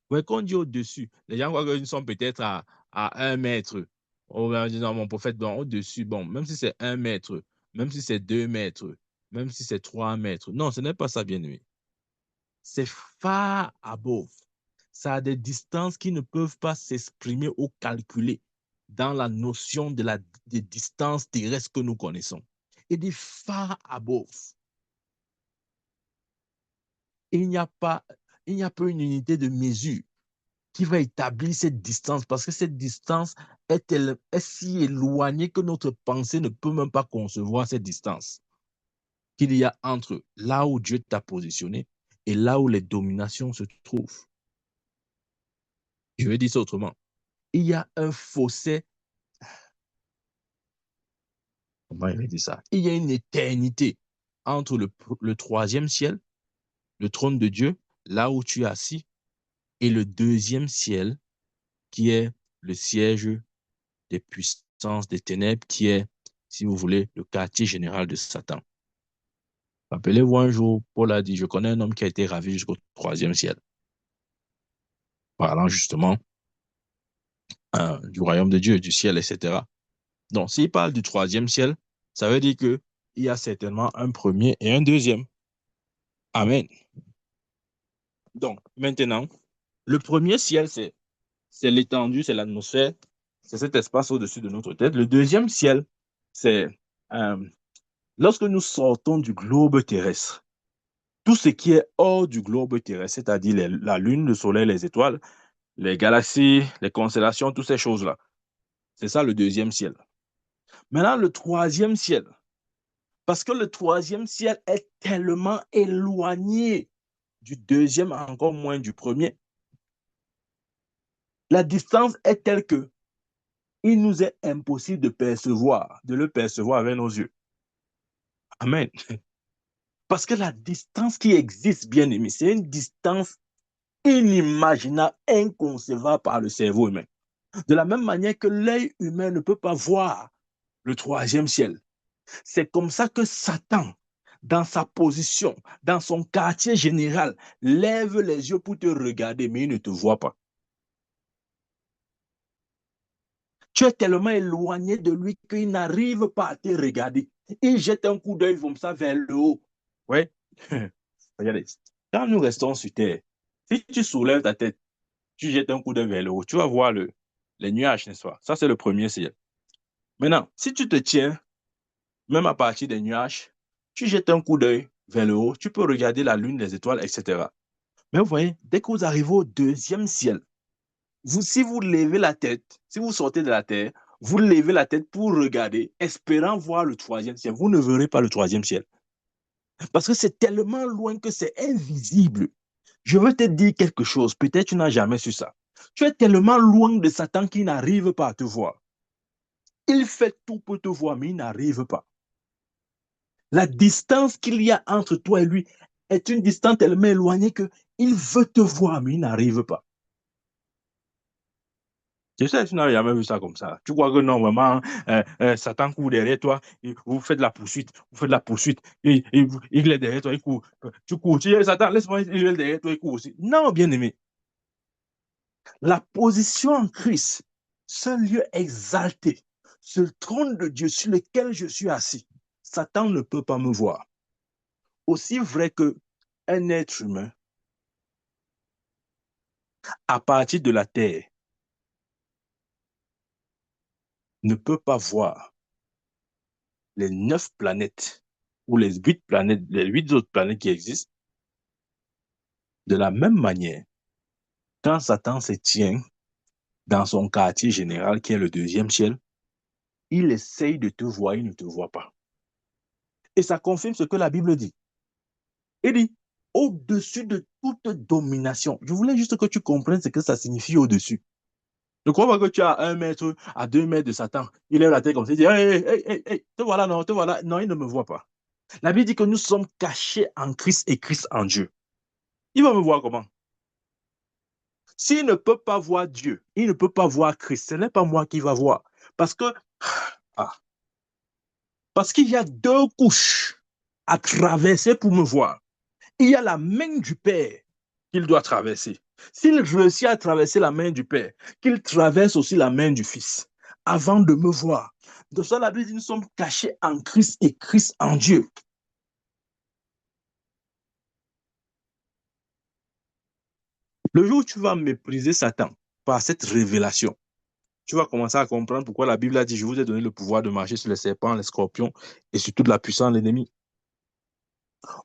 Ouais, quand on dit au-dessus, les gens croient qu'ils sont peut-être à 1 mètre. On va dire, non, mon prophète, bon, au-dessus, bon, même si c'est 1 mètre, même si c'est 2 mètres, même si c'est 3 mètres. Non, ce n'est pas ça, bien-aimé. C'est far above. Ça a des distances qui ne peuvent pas s'exprimer ou calculer dans la notion des distances terrestres que nous connaissons. Il dit far above. Il n'y a pas une unité de mesure qui va établir cette distance parce que cette distance est si éloignée que notre pensée ne peut même pas concevoir cette distance qu'il y a entre là où Dieu t'a positionné et là où les dominations se trouvent. Je vais dire ça autrement. Il y a un fossé. Comment je vais dire ça? Il y a une éternité entre le troisième ciel, le trône de Dieu, là où tu es assis, et le deuxième ciel, qui est le siège des puissances des ténèbres, qui est, si vous voulez, le quartier général de Satan. Rappelez-vous un jour, Paul a dit, je connais un homme qui a été ravi jusqu'au troisième ciel, parlant justement du royaume de Dieu, du ciel, etc. Donc, s'il parle du troisième ciel, ça veut dire qu'il y a certainement un premier et un deuxième. Amen. Donc, maintenant, le premier ciel, c'est l'étendue, c'est l'atmosphère, c'est cet espace au-dessus de notre tête. Le deuxième ciel, c'est lorsque nous sortons du globe terrestre, tout ce qui est hors du globe terrestre, c'est-à-dire la Lune, le Soleil, les étoiles, les galaxies, les constellations, toutes ces choses-là. C'est ça le deuxième ciel. Maintenant, le troisième ciel, parce que le troisième ciel est tellement éloigné du deuxième, encore moins du premier, la distance est telle que il nous est impossible de le percevoir avec nos yeux. Amen. Parce que la distance qui existe, bien aimé, c'est une distance inimaginable, inconcevable par le cerveau humain. De la même manière que l'œil humain ne peut pas voir le troisième ciel. C'est comme ça que Satan, dans sa position, dans son quartier général, lève les yeux pour te regarder, mais il ne te voit pas. Tu es tellement éloigné de lui qu'il n'arrive pas à te regarder. Il jette un coup d'œil comme ça vers le haut. Ouais. Regardez, quand nous restons sur terre, si tu soulèves ta tête, tu jettes un coup d'œil vers le haut, tu vas voir les nuages, n'est-ce pas? Ça, c'est le premier ciel. Maintenant, si tu te tiens, même à partir des nuages, tu jettes un coup d'œil vers le haut, tu peux regarder la lune, les étoiles, etc. Mais vous voyez, dès que vous arrivez au deuxième ciel, si vous levez la tête, si vous sortez de la terre, vous levez la tête pour regarder, espérant voir le troisième ciel. Vous ne verrez pas le troisième ciel. Parce que c'est tellement loin que c'est invisible. Je veux te dire quelque chose, peut-être tu n'as jamais su ça. Tu es tellement loin de Satan qu'il n'arrive pas à te voir. Il fait tout pour te voir, mais il n'arrive pas. La distance qu'il y a entre toi et lui est une distance tellement éloignée qu'il veut te voir, mais il n'arrive pas. Je sais, tu n'as jamais vu ça comme ça. Tu crois que non, vraiment, Satan court derrière toi, vous faites la poursuite, il est derrière toi, il court. Tu cours, tu dis, Satan, laisse-moi, il est derrière toi, il court aussi. Non, bien aimé. La position en Christ, ce lieu exalté, ce trône de Dieu sur lequel je suis assis, Satan ne peut pas me voir. Aussi vrai que un être humain, à partir de la terre, ne peut pas voir les 9 planètes ou les 8 planètes, les 8 autres planètes qui existent, de la même manière, quand Satan se tient dans son quartier général, qui est le deuxième ciel, il essaye de te voir, il ne te voit pas. Et ça confirme ce que la Bible dit. Il dit, au-dessus de toute domination. Je voulais juste que tu comprennes ce que ça signifie au-dessus. Ne crois pas que tu as 1 mètre à 2 mètres de Satan. Il lève la tête comme ça, il dit, hey, hey, hey, hey, te voilà, non, te voilà. Non, il ne me voit pas. La Bible dit que nous sommes cachés en Christ et Christ en Dieu. Il va me voir comment? S'il ne peut pas voir Dieu, il ne peut pas voir Christ. Ce n'est pas moi qui va voir. Parce que, ah, parce qu'il y a 2 couches à traverser pour me voir. Il y a la main du Père qu'il doit traverser. S'il réussit à traverser la main du Père, qu'il traverse aussi la main du Fils avant de me voir. De ça, la Bible dit, nous sommes cachés en Christ et Christ en Dieu. Le jour où tu vas mépriser Satan par cette révélation, tu vas commencer à comprendre pourquoi la Bible a dit, je vous ai donné le pouvoir de marcher sur les serpents, les scorpions et sur toute la puissance de l'ennemi.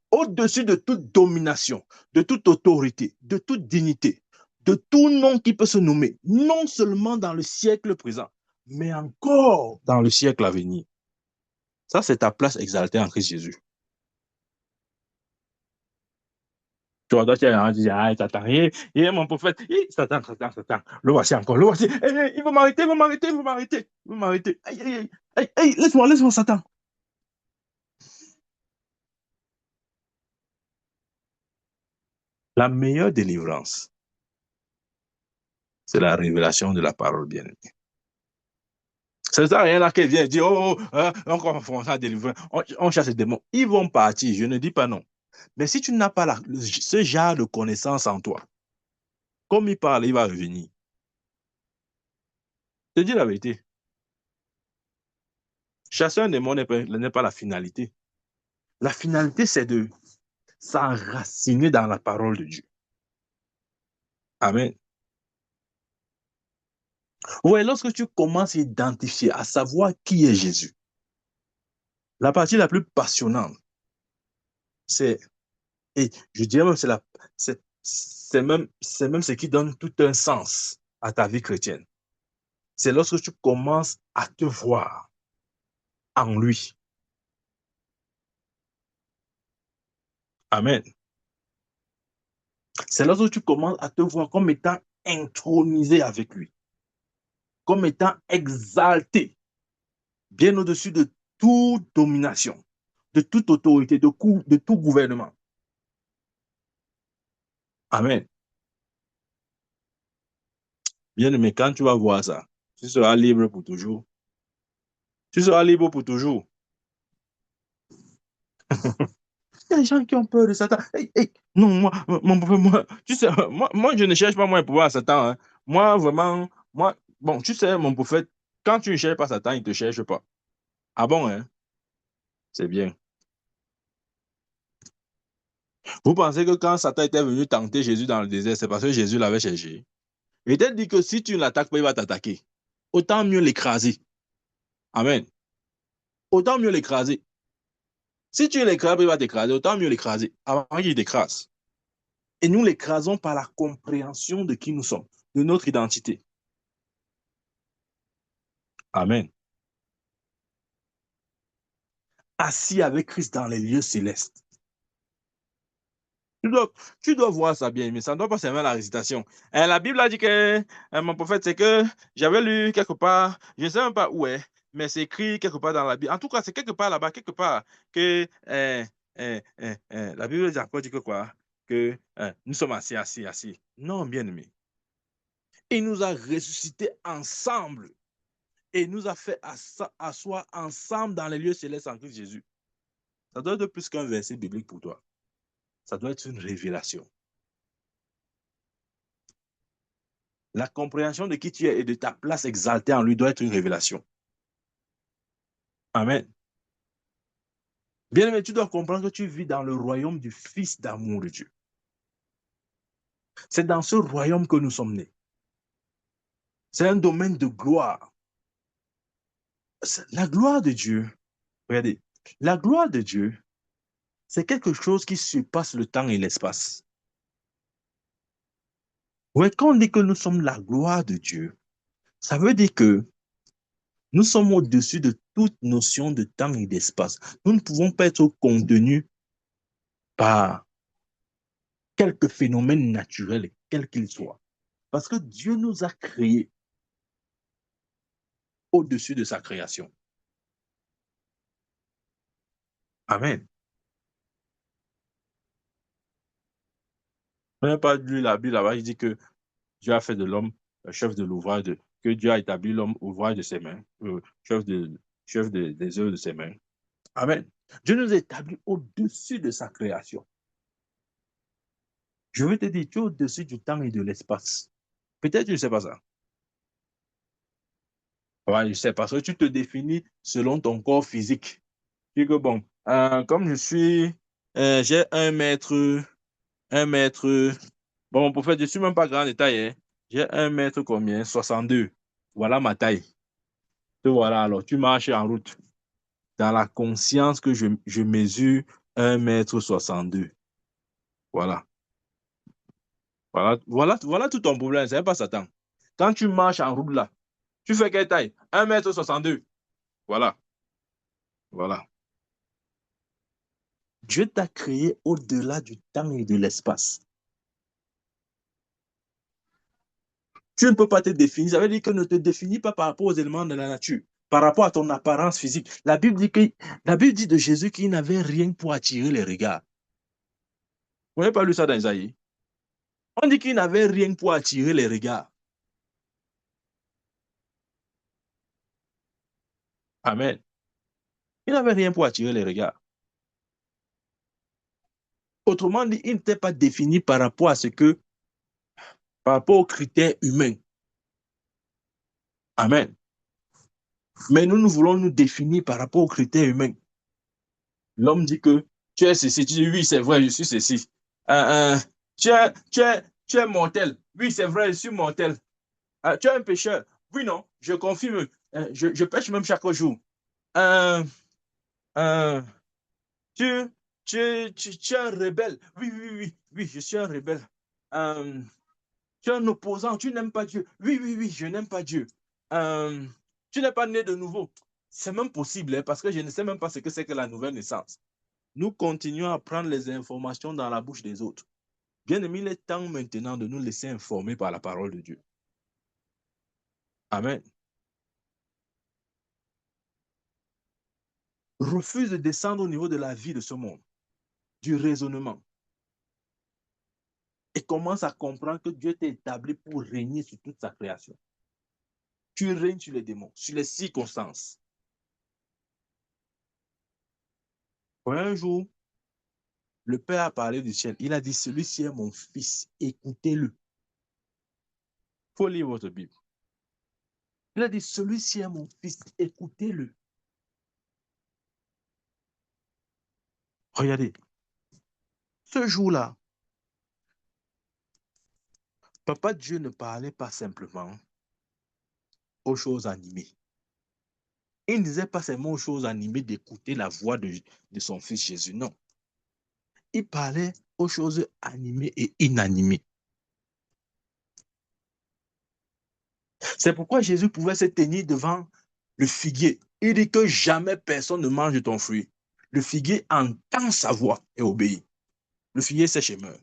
Au-dessus de toute domination, de toute autorité, de toute dignité, de tout nom qui peut se nommer, non seulement dans le siècle présent, mais encore dans le siècle à venir. Ça, c'est ta place exaltée en Christ Jésus. Tu vois, toi, tu es ah, Satan, mon prophète, Satan, Satan, Satan, le voici encore, le voici, il va m'arrêter, il va m'arrêter, il va m'arrêter, il va m'arrêter, laisse-moi, laisse-moi, Satan. La meilleure délivrance, c'est la révélation de la parole bien-aimée. C'est ça, rien là qui vient dire, oh, encore on va délivrer, on chasse les démons. Ils vont partir, je ne dis pas non. Mais si tu n'as pas ce genre de connaissance en toi, comme il parle, il va revenir. Je te dis la vérité. Chasser un démon n'est pas la finalité. La finalité, c'est de s'enraciner dans la parole de Dieu. Amen. Ouais, lorsque tu commences à identifier, à savoir qui est Jésus, la partie la plus passionnante, c'est, et je dirais même, c'est même ce qui donne tout un sens à ta vie chrétienne. C'est lorsque tu commences à te voir en lui. Amen. C'est lorsque tu commences à te voir comme étant intronisé avec lui, comme étant exalté, bien au-dessus de toute domination, de toute autorité, de tout gouvernement. Amen. Bien aimé, quand tu vas voir ça, tu seras libre pour toujours. Tu seras libre pour toujours. Il y a des gens qui ont peur de Satan. Hey, hey. Non, moi, tu sais, moi, je ne cherche pas moi pouvoir à Satan. Hein. Moi, vraiment, moi, bon, tu sais, mon prophète, Quand tu ne cherches pas Satan, il ne te cherche pas. Ah bon, hein? C'est bien. Vous pensez que quand Satan était venu tenter Jésus dans le désert, c'est parce que Jésus l'avait cherché? Il était dit que si tu ne l'attaques pas, il va t'attaquer. Autant mieux l'écraser. Amen. Autant mieux l'écraser. Si tu l'écrases, il va t'écraser. Autant mieux l'écraser avant qu'il t'écrase. Et nous l'écrasons par la compréhension de qui nous sommes, de notre identité. Amen. Assis avec Christ dans les lieux célestes. Tu dois, tu dois voir ça bien, mais ça ne doit pas servir à la récitation. La Bible a dit que mon prophète, c'est que j'avais lu quelque part, je ne sais même pas où est, mais c'est écrit quelque part dans la Bible. En tout cas, c'est quelque part là-bas, quelque part, que la Bible dit encore dit que quoi? Que nous sommes assis, assis, assis. Non, bien aimé. Il nous a ressuscités ensemble et nous a fait asseoir ensemble dans les lieux célestes en Christ Jésus. Ça doit être plus qu'un verset biblique pour toi. Ça doit être une révélation. La compréhension de qui tu es et de ta place exaltée en lui doit être une révélation. Amen. Bien aimé, tu dois comprendre que tu vis dans le royaume du Fils d'amour de Dieu. C'est dans ce royaume que nous sommes nés. C'est un domaine de gloire. La gloire de Dieu, regardez, la gloire de Dieu, c'est quelque chose qui surpasse le temps et l'espace. Ouais, quand on dit que nous sommes la gloire de Dieu, ça veut dire que nous sommes au-dessus de toute notion de temps et d'espace. Nous ne pouvons pas être contenus par quelques phénomènes naturels, quels qu'ils soient. Parce que Dieu nous a créés au-dessus de sa création. Amen. On n'a pas lu la Bible là-bas, il dit que Dieu a fait de l'homme chef de l'ouvrage, que Dieu a établi l'homme ouvrage de ses mains, des œuvres de ses mains. Amen. Dieu nous a établis au-dessus de sa création. Je veux te dire, tu es au-dessus du temps et de l'espace. Peut-être tu ne sais pas ça. Ouais, je sais, parce que tu te définis selon ton corps physique. Tu dis que bon, comme je suis, j'ai 1 mètre, bon, mon prophète, je ne suis même pas grand de taille, hein. J'ai 1 mètre combien? 62. Voilà ma taille. Te voilà alors, tu marches en route dans la conscience que je mesure 1 mètre 62. Voilà. Voilà tout ton problème, c'est pas Satan. Quand tu marches en route là, tu fais quelle taille? 1 mètre 62. Voilà. Voilà. Dieu t'a créé au-delà du temps et de l'espace. Tu ne peux pas te définir. Ça veut dire que ne te définis pas par rapport aux éléments de la nature, par rapport à ton apparence physique. La Bible dit de Jésus qu'il n'avait rien pour attirer les regards. Vous n'avez pas lu ça dans Isaïe? On dit qu'il n'avait rien pour attirer les regards. Amen. Il n'avait rien pour attirer les regards. Autrement dit, il n'était pas défini par rapport à par rapport aux critères humains. Amen. Mais nous voulons nous définir par rapport aux critères humains. L'homme dit que tu es ceci, tu dis oui, c'est vrai, je suis ceci. Euh, euh, tu es mortel. Oui, c'est vrai, je suis mortel. Tu es un pécheur. Oui, non, je confirme. Je pêche même chaque jour. Euh, euh, tu, tu es un rebelle. Oui, oui, oui, oui, je suis un rebelle. Euh, tu es un opposant, tu n'aimes pas Dieu. Oui, oui, oui, je n'aime pas Dieu. Euh, tu n'es pas né de nouveau. C'est même possible, hein, parce que je ne sais même pas ce que c'est que la nouvelle naissance. Nous continuons à prendre les informations dans la bouche des autres. Bien aimé, il est temps maintenant de nous laisser informer par la parole de Dieu. Amen. Refuse de descendre au niveau de la vie de ce monde, du raisonnement. Et commence à comprendre que Dieu t'a établi pour régner sur toute sa création. Tu règnes sur les démons, sur les circonstances. Un jour, le Père a parlé du ciel. Il a dit, celui-ci est mon fils, écoutez-le. Il faut lire votre Bible. Il a dit, celui-ci est mon fils, écoutez-le. Regardez, ce jour-là, Papa Dieu ne parlait pas simplement aux choses animées. Il ne disait pas seulement aux choses animées d'écouter la voix de son fils Jésus, non. Il parlait aux choses animées et inanimées. C'est pourquoi Jésus pouvait se tenir devant le figuier. Il dit que jamais personne ne mange de ton fruit. Le figuier entend sa voix et obéit. Le figuier sèche et meurt.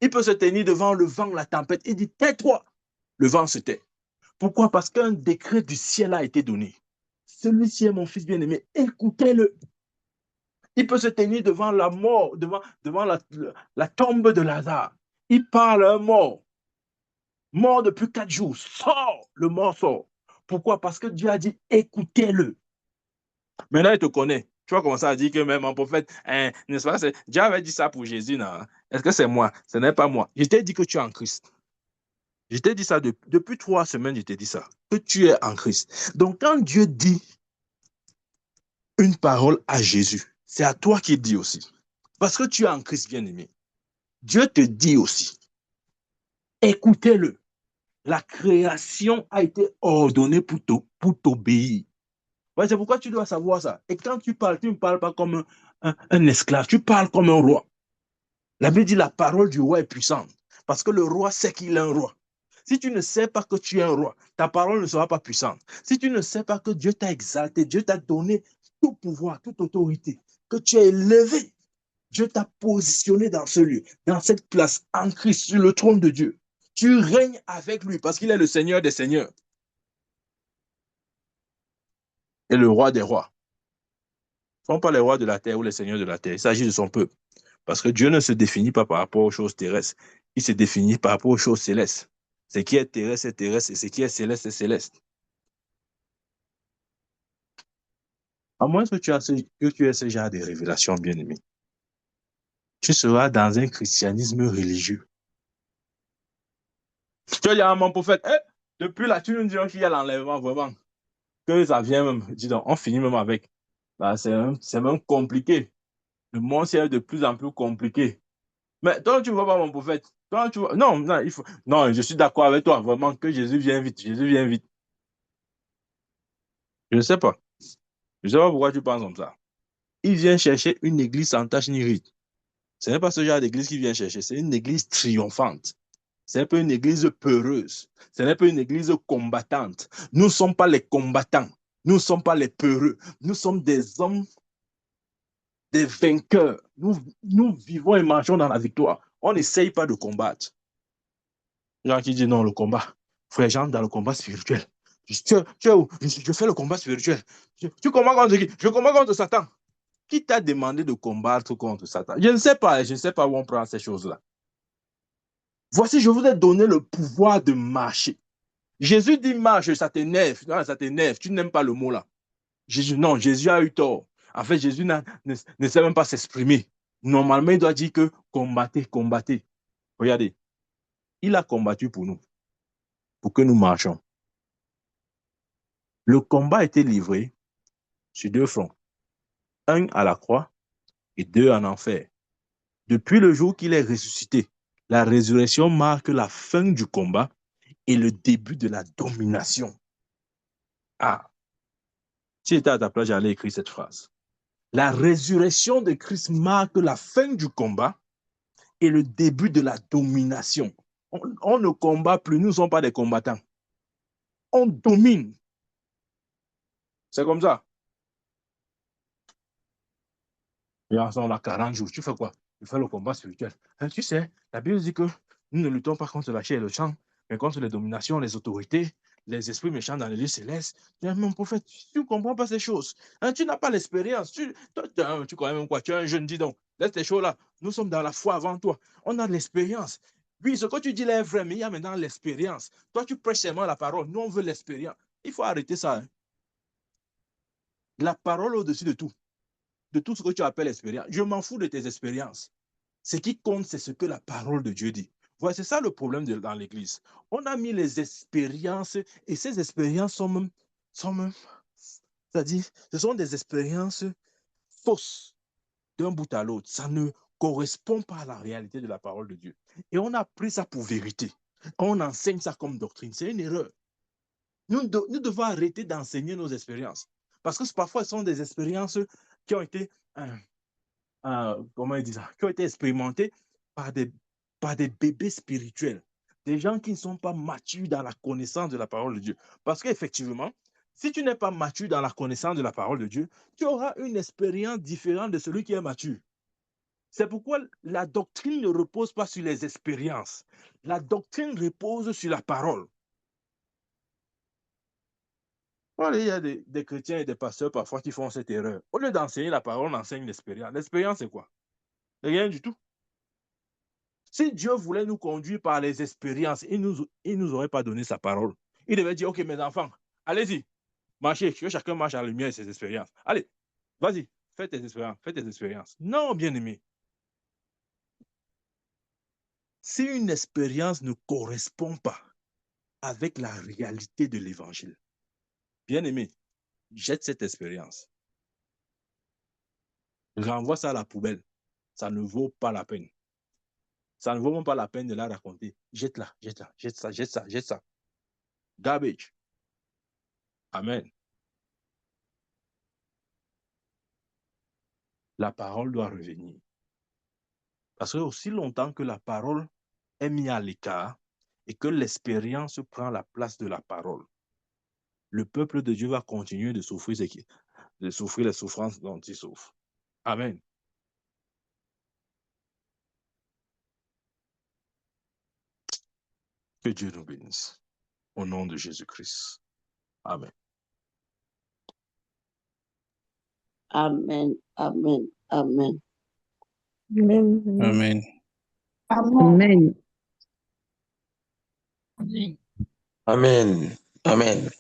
Il peut se tenir devant le vent, la tempête. Il dit, tais-toi. Le vent se tait. Pourquoi? Parce qu'un décret du ciel a été donné. Celui-ci est mon fils bien-aimé. Écoutez-le. Il peut se tenir devant la mort, devant la tombe de Lazare. Il parle à un mort. Mort depuis 4 jours. Sors. Le mort sort. Pourquoi? Parce que Dieu a dit, écoutez-le. Maintenant, il te connaît. Tu vas commencer à dire que même un prophète, n'est-ce pas? Dieu avait dit ça pour Jésus, non? Est-ce que c'est moi? Ce n'est pas moi. Je t'ai dit que tu es en Christ. Je t'ai dit ça depuis 3 semaines, je t'ai dit ça. Que tu es en Christ. Donc, quand Dieu dit une parole à Jésus, c'est à toi qu'il dit aussi. Parce que tu es en Christ, bien-aimé. Dieu te dit aussi. Écoutez-le. La création a été ordonnée pour t'obéir. Ouais, c'est pourquoi tu dois savoir ça. Et quand tu ne parles pas comme un esclave, tu parles comme un roi. La Bible dit la parole du roi est puissante. Parce que le roi sait qu'il est un roi. Si tu ne sais pas que tu es un roi, ta parole ne sera pas puissante. Si tu ne sais pas que Dieu t'a exalté, Dieu t'a donné tout pouvoir, toute autorité, que tu es élevé, Dieu t'a positionné dans ce lieu, dans cette place, en Christ, sur le trône de Dieu. Tu règnes avec lui parce qu'il est le Seigneur des seigneurs et le roi des rois. Ce ne sont pas les rois de la terre ou les seigneurs de la terre. Il s'agit de son peuple. Parce que Dieu ne se définit pas par rapport aux choses terrestres. Il se définit par rapport aux choses célestes. Ce qui est terrestre est terrestre et ce qui est céleste est céleste. À moins que tu aies ce genre de révélation, bien-aimé, tu seras dans un christianisme religieux. Tu vas dire à mon prophète, depuis là, tu nous dis qu'il y a l'enlèvement, vraiment. Que ça vient même, dis donc, on finit même avec. Bah, c'est même compliqué. Le monde, c'est de plus en plus compliqué. Mais toi, tu ne vois pas mon prophète. Toi, tu vois... Non, non, non, je suis d'accord avec toi, vraiment, que Jésus vient vite. Jésus vient vite. Je ne sais pas. Je ne sais pas pourquoi tu penses comme ça. Il vient chercher une église sans tache ni ride. Ce n'est pas ce genre d'église qu'il vient chercher, c'est une église triomphante. Ce n'est pas une église peureuse. Ce n'est pas une église combattante. Nous ne sommes pas les combattants. Nous ne sommes pas les peureux. Nous sommes des hommes, des vainqueurs. Nous vivons et marchons dans la victoire. On n'essaye pas de combattre. Les gens qui disent non, le combat. Frère Jean, dans le combat spirituel. Tu es où? Je fais le combat spirituel. Tu combats contre qui? Je combats contre Satan. Qui t'a demandé de combattre contre Satan? Je ne sais pas où on prend ces choses-là. Voici, je vous ai donné le pouvoir de marcher. Jésus dit marche, ça t'énerve. Non, ça t'énerve. Tu n'aimes pas le mot là. Jésus, non, Jésus a eu tort. En fait, Jésus ne sait même pas s'exprimer. Normalement, il doit dire que combattez, combattez. Regardez, il a combattu pour nous, pour que nous marchions. Le combat a été livré sur 2 fronts. Un à la croix et 2 en enfer. Depuis le jour qu'il est ressuscité, la résurrection marque la fin du combat et le début de la domination. Ah, si j'étais à ta place, j'allais écrire cette phrase. La résurrection de Christ marque la fin du combat et le début de la domination. On ne combat plus, nous ne sommes pas des combattants. On domine. C'est comme ça. Et on a 40 jours. Tu fais quoi? Tu fais le combat spirituel. Tu sais, la Bible dit que nous ne luttons pas contre la chair et le sang, mais contre les dominations, les autorités, les esprits méchants dans les lieux célestes. Mon prophète, tu ne comprends pas ces choses. Tu n'as pas l'expérience. Tu connais même quoi? Tu es un jeune, dis donc. Laisse tes choses là. Nous sommes dans la foi avant toi. On a de l'expérience. Oui, ce que tu dis là est vrai, mais il y a maintenant l'expérience. Toi, tu prêches seulement la parole. Nous, on veut l'expérience. Il faut arrêter ça. La parole au-dessus de tout. De tout ce que tu appelles expérience. Je m'en fous de tes expériences. Ce qui compte, c'est ce que la parole de Dieu dit. Voilà, c'est ça le problème dans l'Église. On a mis les expériences et ces expériences sont même c'est-à-dire, ce sont des expériences fausses d'un bout à l'autre. Ça ne correspond pas à la réalité de la parole de Dieu. Et on a pris ça pour vérité. On enseigne ça comme doctrine. C'est une erreur. Nous devons arrêter d'enseigner nos expériences. Parce que parfois, ce sont des expériences qui ont été, comment ils disent ça, qui ont été expérimentées par des bébés spirituels. Des gens qui ne sont pas matures dans la connaissance de la parole de Dieu. Parce qu'effectivement, si tu n'es pas mature dans la connaissance de la parole de Dieu, tu auras une expérience différente de celui qui est mature. C'est pourquoi la doctrine ne repose pas sur les expériences. La doctrine repose sur la parole. Voilà, il y a des chrétiens et des pasteurs parfois qui font cette erreur. Au lieu d'enseigner la parole, on enseigne l'expérience. L'expérience, c'est quoi? Rien du tout. Si Dieu voulait nous conduire par les expériences, il nous aurait pas donné sa parole. Il devait dire, OK, mes enfants, allez-y, marchez, que chacun marche à la lumière de ses expériences. Allez, vas-y, fais tes expériences, fais tes expériences. Non, bien-aimé. Si une expérience ne correspond pas avec la réalité de l'évangile, bien-aimé, jette cette expérience. Renvoie ça à la poubelle. Ça ne vaut pas la peine. Ça ne vaut même pas la peine de la raconter. Jette-la, jette-la, jette ça, jette ça, jette ça. Garbage. Amen. La parole doit revenir. Parce que aussi longtemps que la parole est mise à l'écart et que l'expérience prend la place de la parole, le peuple de Dieu va continuer de souffrir les souffrances dont il souffre. Amen. Que Dieu nous bénisse. Au nom de Jésus-Christ. Amen. Amen. Amen. Amen. Amen. Amen. Amen. Amen. Amen.